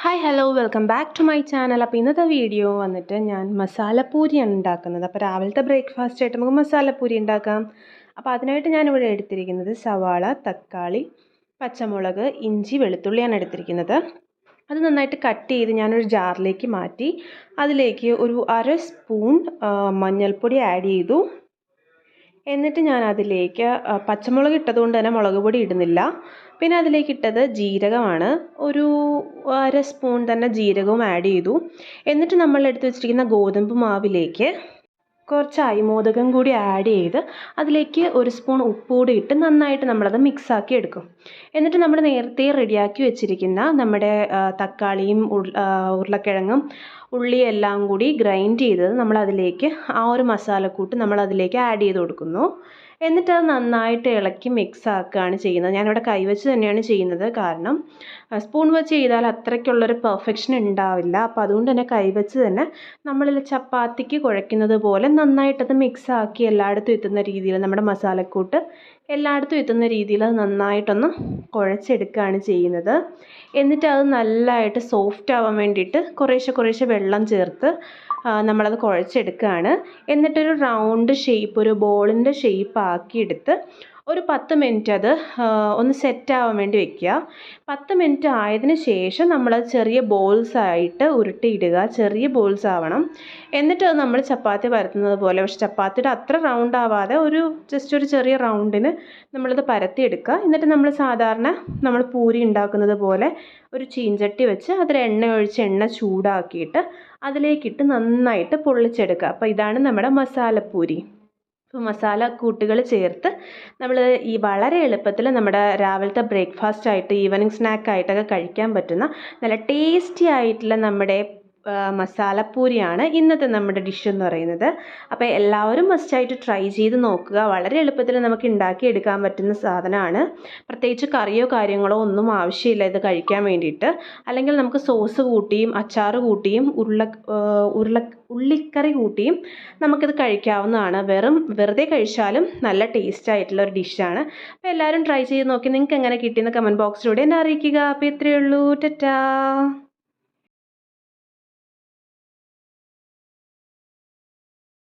Hi hello welcome back to my channel. അപ്പോൾ ഇന്നത്തെ video വന്നിട്ട് ഞാൻ മസാലപ്പൂരിയാണ് ഉണ്ടാക്കുന്നത്. അപ്പോൾ രാവിലത്തെ ബ്രേക്ക്ഫാസ്റ്റ് ആയിട്ട് നമുക്ക് മസാലപ്പൂരി ഉണ്ടാക്കാം. അപ്പോൾ അതിനായിട്ട് ഞാനിവിടെ എടുത്തിരിക്കുന്നത് സവാള, തക്കാളി, പച്ചമുളക്, ഇഞ്ചി, വെളുത്തുള്ളിയാണ് എടുത്തിരിക്കുന്നത്. അത് നന്നായിട്ട് കട്ട് ചെയ്ത് ഞാനൊരു ജാറിലേക്ക് മാറ്റി അതിലേക്ക് ഒരു അര സ്പൂൺ മഞ്ഞൾപ്പൊടി ആഡ് ചെയ്തു. എന്നിട്ട് ഞാൻ അതിലേക്ക് പച്ചമുളക് ഇട്ടതുകൊണ്ട് തന്നെ മുളക് പൊടി ഇടുന്നില്ല. പിന്നെ അതിലേക്ക് ഇട്ടത് ജീരകമാണ്. ഒരു അര സ്പൂൺ തന്നെ ജീരകവും ആഡ് ചെയ്തു. എന്നിട്ട് നമ്മൾ എടുത്ത് വെച്ചിരിക്കുന്ന ഗോതമ്പ് മാവിലേക്ക് കുറച്ച് അരിമോദകം കൂടി ആഡ് ചെയ്ത് അതിലേക്ക് ഒരു സ്പൂൺ ഉപ്പ് കൂടി ഇട്ട് നന്നായിട്ട് നമ്മളത് മിക്സാക്കി എടുക്കും. എന്നിട്ട് നമ്മൾ നേരത്തെ റെഡിയാക്കി വെച്ചിരിക്കുന്ന നമ്മുടെ തക്കാളിയും ഉരുളക്കിഴങ്ങും ഉള്ളിയെല്ലാം കൂടി ഗ്രൈൻഡ് ചെയ്തത് നമ്മളതിലേക്ക് ആ ഒരു മസാലക്കൂട്ട് നമ്മളതിലേക്ക് ആഡ് ചെയ്ത് കൊടുക്കുന്നു. എന്നിട്ട് അത് നന്നായിട്ട് ഇളക്കി മിക്സ് ആക്കുകയാണ് ചെയ്യുന്നത്. ഞാനിവിടെ കൈവച്ച് തന്നെയാണ് ചെയ്യുന്നത്. കാരണം സ്പൂൺ വെച്ച് ചെയ്താൽ അത്രയ്ക്കുള്ളൊരു പെർഫെക്ഷൻ ഉണ്ടാവില്ല. അപ്പോൾ അതുകൊണ്ട് തന്നെ കൈവച്ച് തന്നെ നമ്മളിൽ ചപ്പാത്തിക്ക് കുഴയ്ക്കുന്നത് പോലെ നന്നായിട്ടത് മിക്സ് ആക്കി എല്ലായിടത്തും എത്തുന്ന രീതിയിൽ നമ്മുടെ മസാലക്കൂട്ട് എല്ലായിടത്തും എത്തുന്ന രീതിയിൽ അത് നന്നായിട്ടൊന്ന് കുഴച്ചെടുക്കുകയാണ് ചെയ്യുന്നത്. എന്നിട്ട് അത് നല്ലതായിട്ട് സോഫ്റ്റ് ആവാൻ വേണ്ടിയിട്ട് കുറേശ്ശെ വെള്ളം ചേർത്ത് നമ്മളത് കുഴച്ചെടുക്കുകയാണ്. എന്നിട്ടൊരു റൗണ്ട് ഷേപ്പ്, ഒരു ബോളിൻ്റെ ഷേപ്പ് ആക്കിയെടുത്ത് ഒരു 10 മിനിറ്റ് അത് ഒന്ന് സെറ്റാവാൻ വേണ്ടി വെക്കുക. 10 മിനിറ്റ് ആയതിനു ശേഷം നമ്മളത് ചെറിയ ബോൾസ് ആയിട്ട് ഉരുട്ടിയിടുക. ചെറിയ ബോൾസ് ആവണം. എന്നിട്ട് അത് നമ്മൾ ചപ്പാത്തി പരത്തുന്നത് പോലെ, പക്ഷെ ചപ്പാത്തിയുടെ അത്ര റൗണ്ട് ആവാതെ ജസ്റ്റ് ഒരു ചെറിയ റൗണ്ടിന് നമ്മളത് പരത്തിയെടുക്കുക. എന്നിട്ട് നമ്മൾ സാധാരണ നമ്മൾ പൂരി ഉണ്ടാക്കുന്നത് പോലെ ഒരു ചീഞ്ചട്ടി വെച്ച് അതിൽ എണ്ണ ഒഴിച്ച് എണ്ണ ചൂടാക്കിയിട്ട് അതിലേക്കിട്ട് നന്നായിട്ട് പൊള്ളിച്ചെടുക്കുക. അപ്പോൾ ഇതാണ് നമ്മുടെ മസാലപ്പൂരി. അപ്പോൾ മസാല കൂട്ടുകൾ ചേർത്ത് നമ്മൾ ഈ വളരെ എളുപ്പത്തിൽ നമ്മുടെ രാവിലത്തെ ബ്രേക്ക്ഫാസ്റ്റ് ആയിട്ട് ഈവനിങ് സ്നാക്കായിട്ടൊക്കെ കഴിക്കാൻ പറ്റുന്ന നല്ല ടേസ്റ്റി ആയിട്ടുള്ള നമ്മുടെ മസാലപ്പൂരിയാണ് ഇന്നത്തെ നമ്മുടെ ഡിഷ് എന്ന് പറയുന്നത്. അപ്പോൾ എല്ലാവരും മസ്റ്റായിട്ട് ട്രൈ ചെയ്ത് നോക്കുക. വളരെ എളുപ്പത്തിൽ നമുക്ക് ഉണ്ടാക്കിയെടുക്കാൻ പറ്റുന്ന സാധനമാണ്. പ്രത്യേകിച്ച് കറിയോ കാര്യങ്ങളോ ഒന്നും ആവശ്യമില്ല ഇത് കഴിക്കാൻ വേണ്ടിയിട്ട്. അല്ലെങ്കിൽ നമുക്ക് സോസ് കൂട്ടിയും അച്ചാർ കൂട്ടിയും ഉള്ളിക്കറി കൂട്ടിയും നമുക്കിത് കഴിക്കാവുന്നതാണ്. വെറുതെ കഴിച്ചാലും നല്ല ടേസ്റ്റ് ആയിട്ടുള്ള ഒരു ഡിഷാണ്. അപ്പോൾ എല്ലാവരും ട്രൈ ചെയ്ത് നോക്കി നിങ്ങൾക്ക് എങ്ങനെ കിട്ടിയെന്ന് കമൻറ്റ് ബോക്സിലൂടെ എന്നെ അറിയിക്കുക. അപ്പോൾ ഇത്രയേ ഉള്ളൂ. ടാറ്റാ.